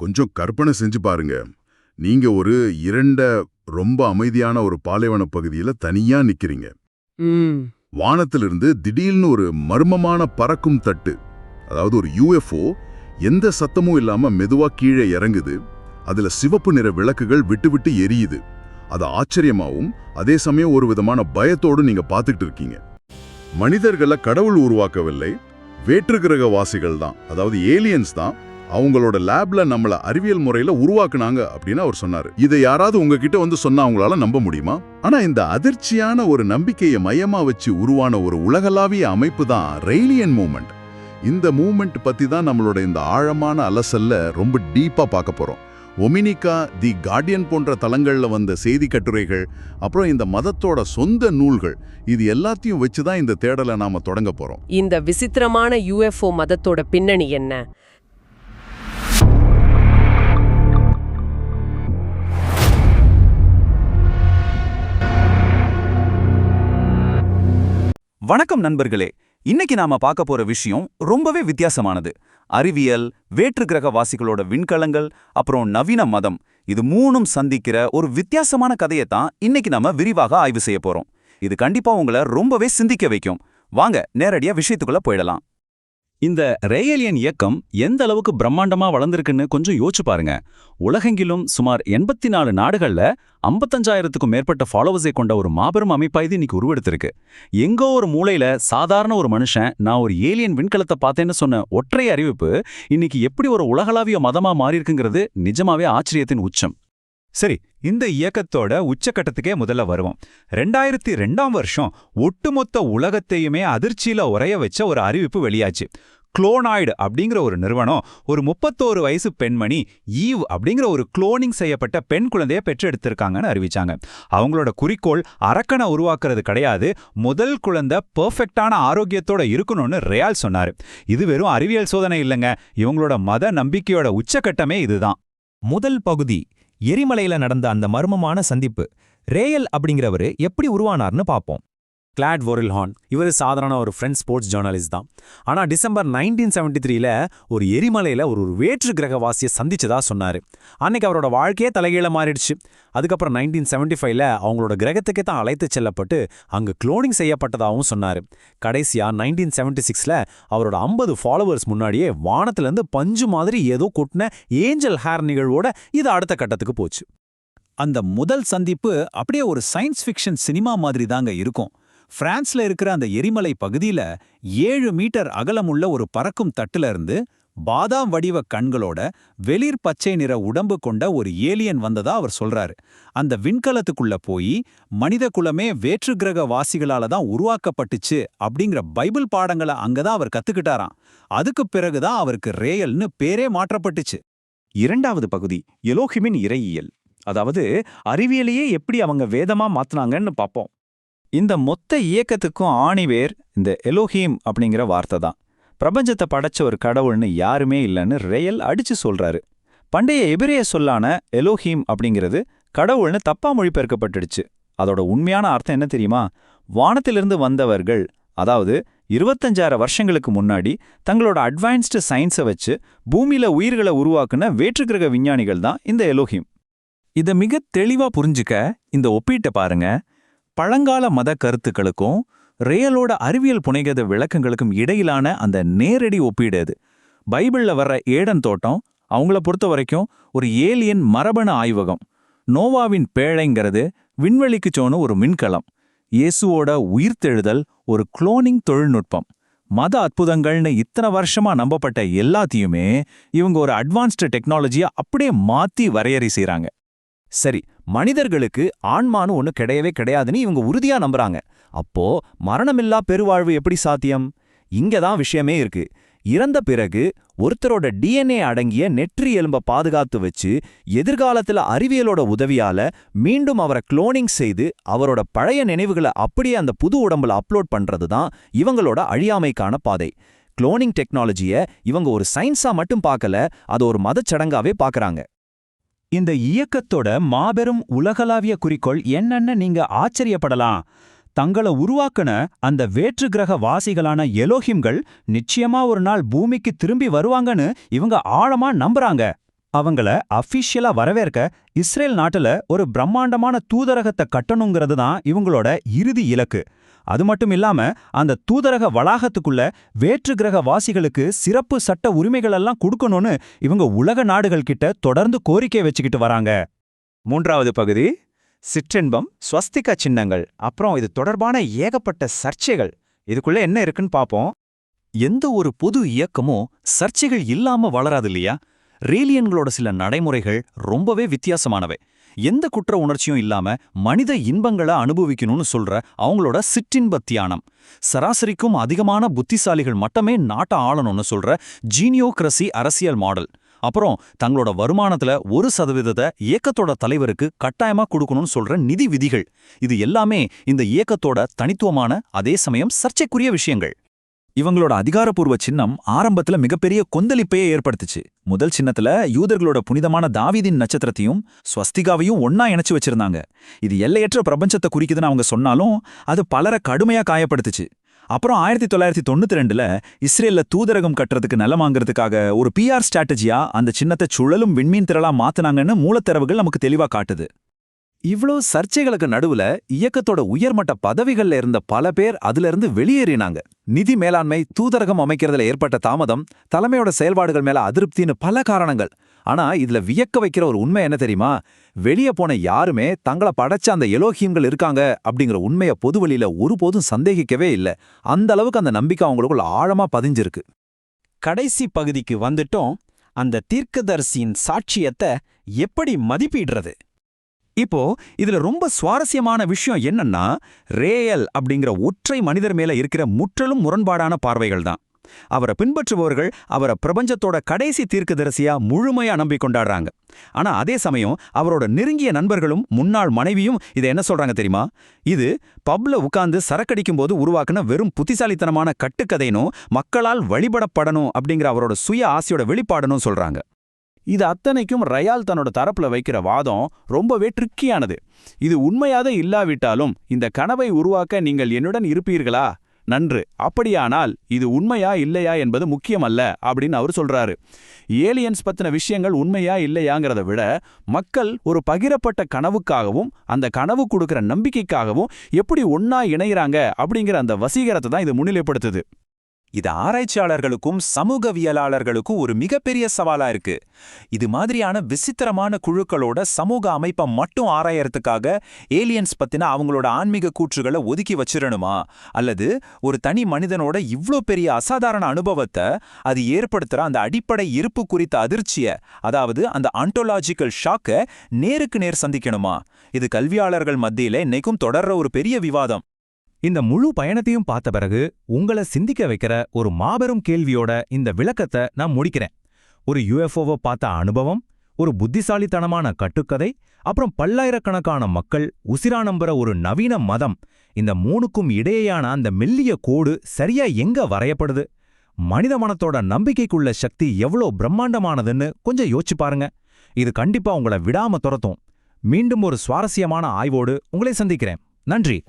கொஞ்சம் கற்பனை செஞ்சு பாருங்க. நீங்க ஒரு இருண்ட ரொம்ப அமைதியான ஒரு பாலைவன பகுதியில தனியா நிக்கிறீங்க. ம். வானத்திலிருந்து திடீர்னு ஒரு மர்மமான பறக்கும் தட்டு, அதாவது ஒரு யுஎஃப்ஓ, எந்த சத்தமும் இல்லாம மெதுவா கீழே இறங்குது. அதுல சிவப்பு நிற விளக்குகள் விட்டு விட்டு எரியுது. அது ஆச்சரியமாவும் அதே சமயம் ஒரு விதமான பயத்தோடு நீங்க பார்த்துட்டு இருக்கீங்க. மனிதர்களை கடவுள் உருவாக்கவில்லை, வேற்றுக்கிரக வாசிகள் தான், அதாவது ஏலியன்ஸ் தான் அவங்களோட லேப்ல நம்மள அறிவியல் முறையில உருவாக்குனாங்க அப்படின்னு அவர் சொன்னாரு. இதை யாராவது உங்ககிட்ட வந்து சொன்னா அவங்களால நம்ப முடியுமா? ஆனா இந்த அதிர்ச்சியான ஒரு நம்பிக்கையை மையமா வச்சு உருவான ஒரு உலகளாவிய அமைப்பு தான் ரெய்லியன் மூவ்மெண்ட். இந்த மூவ்மெண்ட் பத்தி தான் நம்மளோட இந்த ஆழமான அலசல்ல ரொம்ப டீப்பா பார்க்க போறோம். ஒமினிகா, தி கார்டியன் போன்ற தளங்கள்ல வந்த செய்தி கட்டுரைகள், அப்புறம் இந்த மதத்தோட சொந்த நூல்கள், இது எல்லாத்தையும் வச்சு தான் இந்த தேடலை நாம தொடங்க போறோம். இந்த விசித்திரமான யுஎஃப்ஓ மதத்தோட பின்னணி என்ன? வணக்கம் நண்பர்களே. இன்னைக்கு நாம பார்க்க போற விஷயம் ரொம்பவே வித்தியாசமானது. அறிவியல், வேற்று கிரக வாசிகளோட விண்கலங்கள், அப்புறம் நவீன மதம், இது மூணும் சந்திக்கிற ஒரு வித்தியாசமான கதையை தான் இன்னைக்கு நாம விரிவாக ஆய்வு செய்ய போறோம். இது கண்டிப்பா உங்களை ரொம்பவே சிந்திக்க வைக்கும். வாங்க நேரடியா விஷயத்துக்குள்ள போயிடலாம். இந்த ரேயலியன் இயக்கம் எந்த அளவுக்கு பிரம்மாண்டமா வளர்ந்திருக்குன்னு கொஞ்சம் யோசிச்சு பாருங்க. உலகெங்கிலும் சுமார் 84 நாடுகள்ல 55,000க்கும் மேற்பட்ட ஃபாலோவர்ஸை கொண்ட ஒரு மாபெரும் அமைப்பா இது இன்னைக்கு உருவெடுத்திருக்கு. எங்கோ ஒரு மூலையில சாதாரண ஒரு மனுஷன் நான் ஒரு ஏலியன் விண்கலத்தை பார்த்தேன்னு சொன்ன ஒற்றை அறிவிப்பு இன்னைக்கு எப்படி ஒரு உலகளாவிய மதமா மாறியிருக்குங்கிறது நிஜமாவே ஆச்சரியத்தின் உச்சம். சரி, இந்த இயக்கத்தோட உச்சக்கட்டத்துக்கே முதல்ல வருவோம். 2002ஆம் வருஷம் ஒட்டுமொத்த உலகத்தையுமே அதிர்ச்சியில உறைய வச்ச ஒரு அறிவிப்பு வெளியாச்சு. குளோனாய்டு அப்படிங்கிற ஒரு நிறுவனம் ஒரு 31 வயசு பெண்மணி ஈவ் அப்படிங்கிற ஒரு குளோனிங் செய்யப்பட்ட பெண் குழந்தைய பெற்றெடுத்திருக்காங்கன்னு அறிவிச்சாங்க. அவங்களோட குறிக்கோள் அரக்கனை உருவாக்குறது கிடையாது, முதல் குழந்தை பெர்ஃபெக்டான ஆரோக்கியத்தோட இருக்கணும்னு ரேயால் சொன்னாரு. இது வெறும் அறிவியல் சோதனை இல்லைங்க, இவங்களோட மத நம்பிக்கையோட உச்சக்கட்டமே இதுதான். முதல் பகுதி, எரிமலையில நடந்த அந்த மர்மமான சந்திப்பு. ரேயல் அப்படிங்கிறவரு எப்படி உருவானார்னு பாப்போம். கிளாட் வோரில்ஹார்ன், இவர் சாதாரண ஒரு ஃப்ரெஞ்ச் ஸ்போர்ட்ஸ் ஜேர்னலிஸ்ட் தான். ஆனால் டிசம்பர் 1973ல ஒரு எரிமலையில் ஒரு வேற்று கிரகவாசியை சந்திச்சதா சொன்னார். அன்னைக்கு அவரோட வாழ்க்கையே தலைகீழ மாறிடுச்சு. அதுக்கப்புறம் 1975ல அவங்களோட கிரகத்துக்கே தான் அழைத்து செல்லப்பட்டு அங்கு குளோனிங் செய்யப்பட்டதாகவும் சொன்னார். கடைசியா 1976ல அவரோட 50 ஃபாலோவர்ஸ் முன்னாடியே வானத்திலேருந்து பஞ்சு மாதிரி ஏதோ கொட்டின ஏஞ்சல் ஹேர் நிகழ்வோட இது அடுத்த கட்டத்துக்கு போச்சு. அந்த முதல் சந்திப்பு அப்படியே ஒரு சயின்ஸ் ஃபிக்ஷன் சினிமா மாதிரி தாங்க இருக்கும். பிரான்ஸ்ல இருக்கிற அந்த எரிமலை பகுதியில 7 மீட்டர் அகலமுள்ள ஒரு பறக்கும் தட்டுல இருந்து பாதாம் வடிவ கண்களோட வெளிர் பச்சை நிற உடம்பு கொண்ட ஒரு ஏலியன் வந்ததா அவர் சொல்றாரு. அந்த விண்கலத்துக்குள்ள போய் மனித குலமே வேற்று கிரக வாசிகளால தான் உருவாக்கப்பட்டுச்சு அப்படிங்கிற பைபிள் பாடங்களை அங்கதான் அவர் கத்துக்கிட்டாராம். அதுக்கு பிறகுதான் அவருக்கு ரேயல்னு பேரே மாற்றப்பட்டுச்சு. இரண்டாவது பகுதி, எலோஹிமின் இறையியல், அதாவது அறிவியலையே எப்படி அவங்க வேதமா மாத்தினாங்கன்னு பார்ப்போம். இந்த மொத்த இயக்கத்துக்கும் ஆணிவேர் இந்த எலோஹீம் அப்படிங்கிற வார்த்தை தான். பிரபஞ்சத்தை படைச்ச ஒரு கடவுள்னு யாருமே இல்லைன்னு ரேயல் அடிச்சு சொல்றாரு. பண்டைய எபிரேய சொல்லான எலோஹீம் அப்படிங்கிறது கடவுள்னு தப்பா மொழிபெயர்க்கப்பட்டுடுச்சு. அதோட உண்மையான அர்த்தம் என்ன தெரியுமா? வானத்திலிருந்து வந்தவர்கள், அதாவது 25,000 வருஷங்களுக்கு முன்னாடி தங்களோட அட்வான்ஸ்டு சயின்ஸை வச்சு பூமியில உயிர்களை உருவாக்குன வேற்றுக்கிரக விஞ்ஞானிகள் தான் இந்த எலோஹீம். இதை மிக தெளிவா புரிஞ்சுக்க இந்த ஒப்பீட்டை பாருங்க. பழங்கால மத கருத்துக்களுக்கும் ரேயலோட அறிவியல் புனைகத விளக்கங்களுக்கும் இடையிலான அந்த நேரடி ஒப்பீடு அது. பைபிள்ல வர்ற ஏடன் தோட்டம் அவங்கள பொறுத்த வரைக்கும் ஒரு ஏலியன் மரபணு ஆய்வகம். நோவாவின் பேழைங்கிறது விண்வெளிக்கு சோன ஒரு மின்கலம். இயேசுவோட உயிர்த்தெழுதல் ஒரு குளோனிங் தொழில்நுட்பம். மத அற்புதங்கள்னு இத்தனை வருஷமா நம்பப்பட்ட எல்லாத்தையுமே இவங்க ஒரு அட்வான்ஸ்டு டெக்னாலஜியா அப்படியே மாத்தி வரையறை செய்றாங்க. சரி, மனிதர்களுக்கு ஆன்மானு ஒன்று கிடையவே கிடையாதுன்னு இவங்க உறுதியா நம்புறாங்க. அப்போ மரணமில்லா பெருவாழ்வு எப்படி சாத்தியம்? இங்கதான் விஷயமே இருக்கு. இறந்த பிறகு ஒருத்தரோட டிஎன்ஏ அடங்கிய நெற்றி எலும்ப பாதுகாத்து வச்சு எதிர்காலத்துல அறிவியலோட உதவியால மீண்டும் அவரை குளோனிங் செய்து அவரோட பழைய நினைவுகளை அப்படியே அந்த புது உடம்புல அப்லோட் பண்றதுதான் இவங்களோட அழியாமைக்கான பாதை. குளோனிங் டெக்னாலஜியை இவங்க ஒரு சயின்ஸா மட்டும் பார்க்கல, அது ஒரு மதச்சடங்காவே பார்க்கறாங்க. இந்த இயக்கத்தோட மாபெரும் உலகளாவிய குறிக்கோள் என்னன்னு நீங்க ஆச்சரியப்படலாம். தங்களை உருவாக்குன அந்த வேற்று கிரக வாசிகளான எலோஹிம்கள் நிச்சயமா ஒரு நாள் பூமிக்கு திரும்பி வருவாங்கன்னு இவங்க ஆழமா நம்புறாங்க. அவங்கள அஃபிஷியலா வரவேற்க இஸ்ரேல் நாட்டுல ஒரு பிரம்மாண்டமான தூதரகத்தை கட்டணுங்கிறது தான் இவங்களோட இறுதி இலக்கு. அது மட்டும் இல்லாம அந்த தூதரக வளாகத்துக்குள்ள வேற்று கிரக வாசிகளுக்கு சிறப்பு சட்ட உரிமைகள் எல்லாம் கொடுக்கணும்னு இவங்க உலக நாடுகள் கிட்ட தொடர்ந்து கோரிக்கை வச்சுக்கிட்டு வராங்க. 3வது பகுதி சிற்றின்பம், ஸ்வஸ்திகா சின்னங்கள். அப்புறம் இது தொடர்பான ஏகப்பட்ட சர்ச்சைகள். இதுக்குள்ள என்ன இருக்குன்னு பாப்போம். எந்த ஒரு பொது இயக்கமும் சர்ச்சைகள் இல்லாம வளராது இல்லையா? ரேலியன்களோட சில நடைமுறைகள் ரொம்பவே வித்தியாசமானவை. எந்த குற்ற உணர்ச்சியும் இல்லாம மனித இன்பங்களை அனுபவிக்கணும்னு சொல்ற அவங்களோட சிற்றின்ப தியானம், சராசரிக்கும் அதிகமான புத்திசாலிகள் மட்டுமே நாட்டை ஆளணும்னு சொல்ற ஜீனியோக்ரசி அரசியல் மாடல், அப்புறம் தங்களோட வருமானத்துல 1% இயக்கத்தோட தலைவருக்கு கட்டாயமா கொடுக்கணும்னு சொல்ற நிதி விதிகள், இது எல்லாமே இந்த இயக்கத்தோட தனித்துவமான அதே சமயம் சர்ச்சைக்குரிய விஷயங்கள். இவங்களோட அதிகாரப்பூர்வ சின்னம் ஆரம்பத்துல மிகப்பெரிய கொந்தளிப்பையே ஏற்படுத்துச்சு. முதல் சின்னத்துல யூதர்களோட புனிதமான தாவீதின் நட்சத்திரத்தையும் ஸ்வஸ்திகாவையும் ஒன்னா இணைச்சு வச்சிருந்தாங்க. இது எல்லையற்ற பிரபஞ்சத்தை குறிக்குதுன்னு அவங்க சொன்னாலும் அது பலரை கடுமையா காயப்படுத்துச்சு. அப்புறம் 1992ல இஸ்ரேல்ல தூதரகம் கட்டுறதுக்கு நிலம் வாங்குறதுக்காக ஒரு PR ஸ்ட்ராட்டஜியா அந்த சின்னத்தை சுழலும் விண்மீன் திரளா மாத்துனாங்கன்னு மூலத்தரவுகள் நமக்கு தெளிவா காட்டுது. இவ்ளோ சர்ச்சைகளுக்கு நடுவுல இயக்கத்தோட உயர்மட்ட பதவிகள்ல இருந்த பல பேர் அதுல இருந்து வெளியேறினாங்க. நிதி மேலாண்மை, தூதரகம் அமைக்கிறதுல ஏற்பட்ட தாமதம், தலைமையோட செயல்பாடுகள் மேல அதிருப்தின்னு பல காரணங்கள். ஆனா இதுல வியக்க வைக்கிற ஒரு உண்மை என்ன தெரியுமா? வெளியே போன யாருமே தங்களை படைச்ச அந்த எலோஹியம்கள் இருக்காங்க அப்படிங்கிற உண்மையை பொதுவெளியில ஒருபோதும் சந்தேகிக்கவே இல்லை. அந்த அளவுக்கு அந்த நம்பிக்கை அவங்களுக்குள்ள ஆழமா பதிஞ்சிருக்கு. கடைசி பகுதிக்கு வந்துட்டோம். அந்த தீர்க்கதரிசியின் சாட்சியத்தை எப்படி மதிப்பிடுறது? இப்போ இதுல ரொம்ப சுவாரஸ்யமான விஷயம் என்னன்னா, ரேயல் அப்படிங்கிற ஒற்றை மனிதர் மேல இருக்கிற முற்றிலும் முரண்பாடான பார்வைகள் தான். அவரை பின்பற்றுபவர்கள் அவரை பிரபஞ்சத்தோட கடைசி தீர்க்கதரிசியா முழுமையா நம்பி கொண்டாடுறாங்க. ஆனா அதே சமயம் அவரோட நெருங்கிய நண்பர்களும் முன்னாள் மனைவியும் இதை என்ன சொல்றாங்க தெரியுமா? இது பப்ல உட்கார்ந்து சரக்கடிக்கும் போது உருவாக்குன வெறும் புத்திசாலித்தனமான கட்டுக்கதைனும் மக்களால் வழிபடப்படணும் அப்படிங்கிற அவரோட சுய ஆசையோட வெளிப்பாடணும் சொல்றாங்க. இது அத்தனைக்கும் ரயால் தன்னோட தரப்புல வைக்கிற வாதம் ரொம்பவே ட்ரிக்கியானது. இது உண்மையாக இல்லாவிட்டாலும் இந்த கனவை உருவாக்க நீங்கள் என்னுடன் இருப்பீர்களா? நன்று. அப்படியானால் இது உண்மையா இல்லையா என்பது முக்கியமல்ல அப்படின்னு அவர் சொல்றாரு. ஏலியன்ஸ் பத்தின விஷயங்கள் உண்மையா இல்லையாங்கிறத விட மக்கள் ஒரு பகிரப்பட்ட கனவுக்காகவும் அந்த கனவு கொடுக்கிற நம்பிக்கைக்காகவும் எப்படி ஒன்னா இணைகிறாங்க அப்படிங்கிற அந்த வசீகரத்தை தான் இது முன்னிலைப்படுத்துது. இது ஆராய்ச்சியாளர்களுக்கும் சமூகவியலாளர்களுக்கும் ஒரு மிகப்பெரிய சவாலா இருக்கு. இது மாதிரியான விசித்திரமான குழுக்களோட சமூக அமைப்பை மட்டும் ஆராயறதுக்காக ஏலியன்ஸ் பத்தின அவங்களோட ஆன்மீக கூற்றுகளை ஒதுக்கி வச்சிரணுமா? அல்லது ஒரு தனி மனிதனோட இவ்ளோ பெரிய அசாதாரண அனுபவத்தை அது ஏற்படுத்துற அந்த அடிப்படை இருப்பு குறித்த அதிர்ச்சியை, அதாவது அந்த ஆன்டோலாஜிக்கல் ஷாக்கை நேருக்கு நேர் சந்திக்கணுமா? இது கல்வியாளர்கள் மத்தியில இன்னைக்கும் தொடர்ற ஒரு பெரிய விவாதம். இந்த முழு பயணத்தையும் பார்த்த பிறகு உங்களை சிந்திக்க வைக்கிற ஒரு மாபெரும் கேள்வியோட இந்த விளக்கத்தை நான் முடிக்கிறேன். ஒரு UFOவை பார்த்த அனுபவம், ஒரு புத்திசாலித்தனமான கட்டுக்கதை, அப்புறம் பல்லாயிரக்கணக்கான மக்கள் உசிரா நம்புற ஒரு நவீன மதம், இந்த மூணுக்கும் இடையேயான அந்த மெல்லிய கோடு சரியா எங்க வரையப்படுது? மனித மனத்தோட நம்பிக்கைக்குள்ள சக்தி எவ்வளோ பிரம்மாண்டமானதுன்னு கொஞ்சம் யோசிச்சு பாருங்க. இது கண்டிப்பா உங்களை விடாம துரத்தும். மீண்டும் ஒரு சுவாரஸ்யமான ஆய்வோடு உங்களை சந்திக்கிறேன். நன்றி.